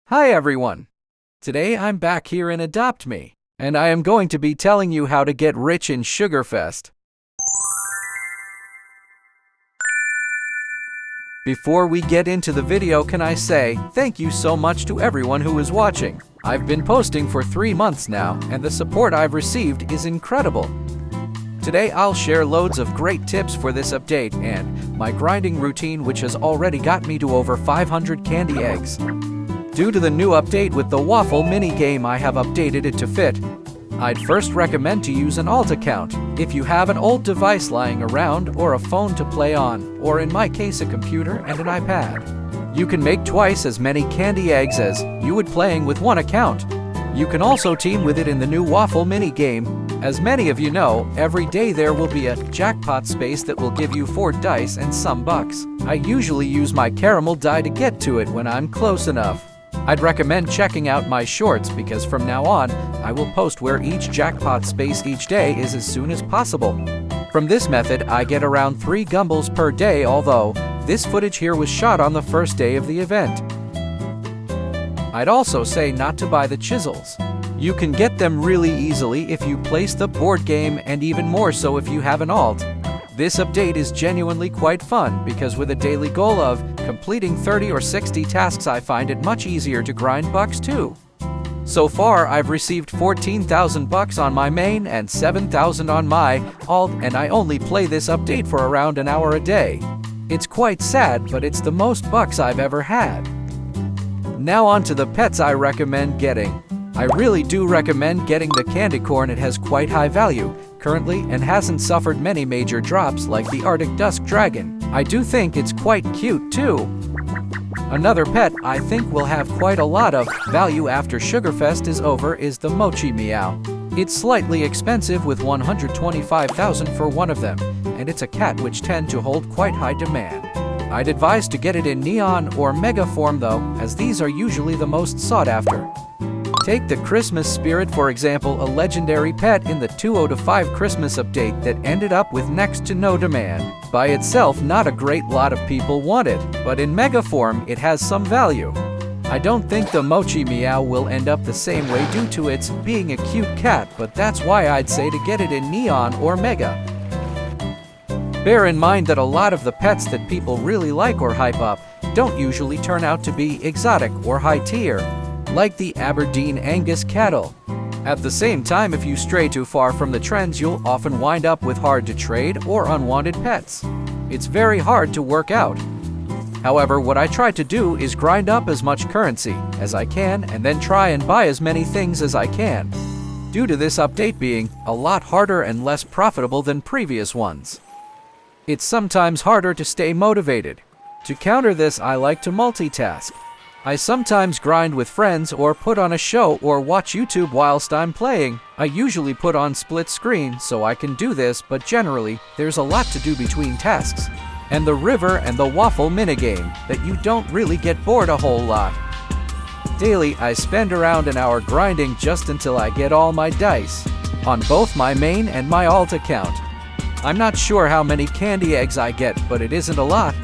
Hi everyone! Today I'm back here in Adopt Me, and I am going to be telling you how to get rich in Sugarfest. Before we get into the video, can I say thank you so much to everyone who is watching. I've been posting for 3 months now, and the support I've received is incredible. Today I'll share loads of great tips for this update and my grinding routine, which has already got me to over 500 candy eggs. Due to the new update with the waffle mini game, I have updated it to fit. I'd first recommend to use an alt account if you have an old device lying around or a phone to play on, or in my case a computer and an iPad. You can make twice as many candy eggs as you would playing with one account. You can also team with it in the new waffle mini game. As many of you know, every day there will be a jackpot space that will give you 4 dice and some bucks. I usually use my caramel die to get to it when I'm close enough. I'd recommend checking out my shorts because from now on, I will post where each jackpot space each day is as soon as possible. From this method, I get around 3 gumballs per day, although this footage here was shot on the first day of the event. I'd also say not to buy the chisels. You can get them really easily if you place the board game, and even more so if you have an alt. This update is genuinely quite fun because with a daily goal of completing 30 or 60 tasks, I find it much easier to grind bucks too. So far, I've received 14,000 bucks on my main and 7,000 on my alt, and I only play this update for around an hour a day. It's quite sad, but it's the most bucks I've ever had. Now on to the pets I recommend getting. I really do recommend getting the candy corn. It has quite high value currently and hasn't suffered many major drops like the Arctic Dusk Dragon. I do think it's quite cute too. Another pet I think will have quite a lot of value after Sugarfest is over is the Mochi Meow. It's slightly expensive with 125,000 for one of them, and it's a cat which tend to hold quite high demand. I'd advise to get it in neon or mega form though, as these are usually the most sought after. Take the Christmas Spirit for example, a legendary pet in the 2.0.5 Christmas update that ended up with next to no demand. By itself, not a great lot of people want it, but in mega form it has some value. I don't think the Mochi Meow will end up the same way due to its being a cute cat, but that's why I'd say to get it in neon or mega. Bear in mind that a lot of the pets that people really like or hype up don't usually turn out to be exotic or high tier, like the Aberdeen Angus cattle. At the same time, if you stray too far from the trends, you'll often wind up with hard to trade or unwanted pets. It's very hard to work out. However, what I try to do is grind up as much currency as I can and then try and buy as many things as I can, due to this update being a lot harder and less profitable than previous ones. It's sometimes harder to stay motivated. To counter this, I like to multitask. I sometimes grind with friends or put on a show or watch YouTube whilst I'm playing. I usually put on split screen so I can do this, but generally, there's a lot to do between tasks and the river and the waffle minigame that you don't really get bored a whole lot. Daily, I spend around an hour grinding just until I get all my dice on both my main and my alt account. I'm not sure how many candy eggs I get, but it isn't a lot.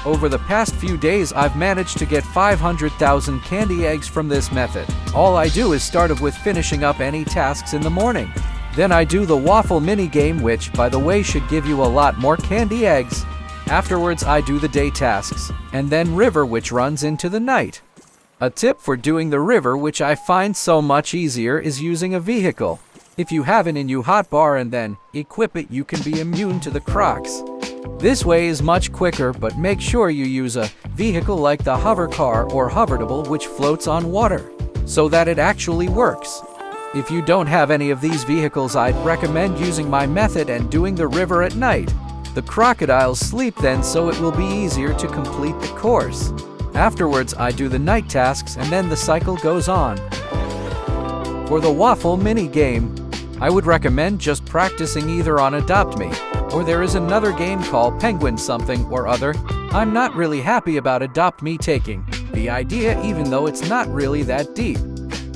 Over the past few days, I've managed to get 500,000 candy eggs from this method. All I do is start off with finishing up any tasks in the morning. Then I do the waffle mini game, which, by the way, should give you a lot more candy eggs. Afterwards, I do the day tasks, and then river, which runs into the night. A tip for doing the river, which I find so much easier, is using a vehicle. If you have an in-you hotbar and then equip it, you can be immune to the crocs. This way is much quicker, but make sure you use a vehicle like the hover car or hovertable which floats on water, so that it actually works. If you don't have any of these vehicles, I'd recommend using my method and doing the river at night. The crocodiles sleep then, so it will be easier to complete the course. Afterwards, I do the night tasks and then the cycle goes on. For the waffle mini game, I would recommend just practicing either on Adopt Me, or there is another game called Penguin something or other. I'm not really happy about Adopt Me taking the idea, even though it's not really that deep.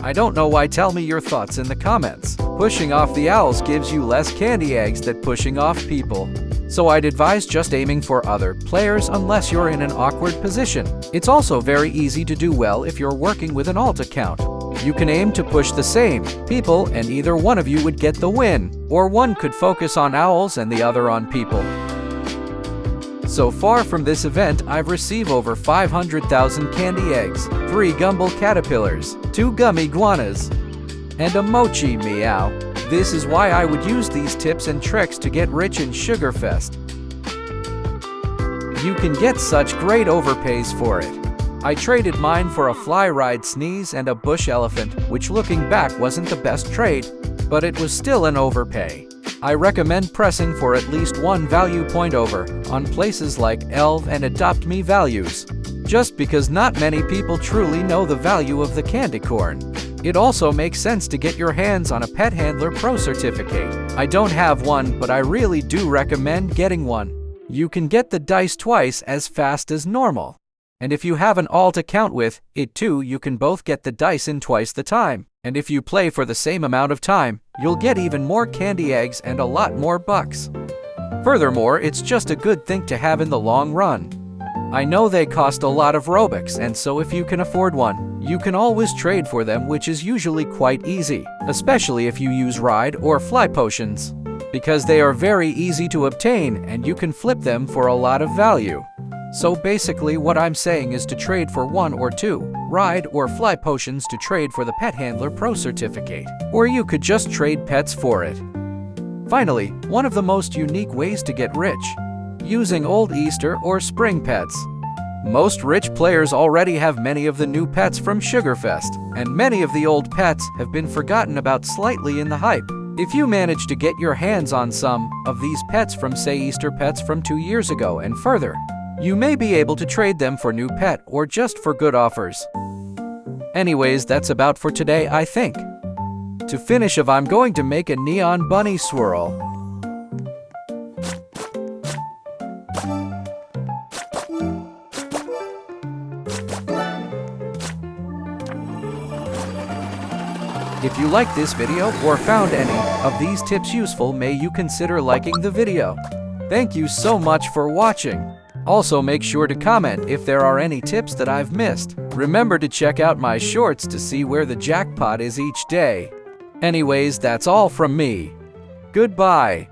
I don't know why. Tell me your thoughts in the comments. Pushing off the owls gives you less candy eggs than pushing off people. So I'd advise just aiming for other players unless you're in an awkward position. It's also very easy to do well if you're working with an alt account. You can aim to push the same people and either one of you would get the win, or one could focus on owls and the other on people. So far from this event, I've received over 500,000 candy eggs, 3 gumball caterpillars, 2 gummy iguanas, and a mochi meow. This is why I would use these tips and tricks to get rich in Sugarfest. You can get such great overpays for it. I traded mine for a fly ride sneeze and a bush elephant, which looking back wasn't the best trade, but it was still an overpay. I recommend pressing for at least 1 value point over on places like Elv and Adopt Me values, just because not many people truly know the value of the candy corn. It also makes sense to get your hands on a Pet Handler Pro certificate. I don't have one, but I really do recommend getting one. You can get the dice twice as fast as normal. And if you have an alt account with it too, you can both get the dice in twice the time. And if you play for the same amount of time, you'll get even more candy eggs and a lot more bucks. Furthermore, it's just a good thing to have in the long run. I know they cost a lot of Robux, and so if you can afford one, you can always trade for them, which is usually quite easy, especially if you use ride or fly potions, because they are very easy to obtain and you can flip them for a lot of value. So basically what I'm saying is to trade for 1 or 2 ride or fly potions to trade for the Pet Handler Pro certificate, or you could just trade pets for it. Finally, one of the most unique ways to get rich: using old Easter or spring pets. Most rich players already have many of the new pets from Sugarfest, and many of the old pets have been forgotten about slightly in the hype. If you manage to get your hands on some of these pets from, say, Easter pets from 2 years ago and further, you may be able to trade them for new pet or just for good offers. Anyways, that's about for today, I think. To finish off, I'm going to make a neon bunny swirl. If you liked this video or found any of these tips useful, may you consider liking the video. Thank you so much for watching. Also, make sure to comment if there are any tips that I've missed. Remember to check out my shorts to see where the jackpot is each day. Anyways, that's all from me. Goodbye.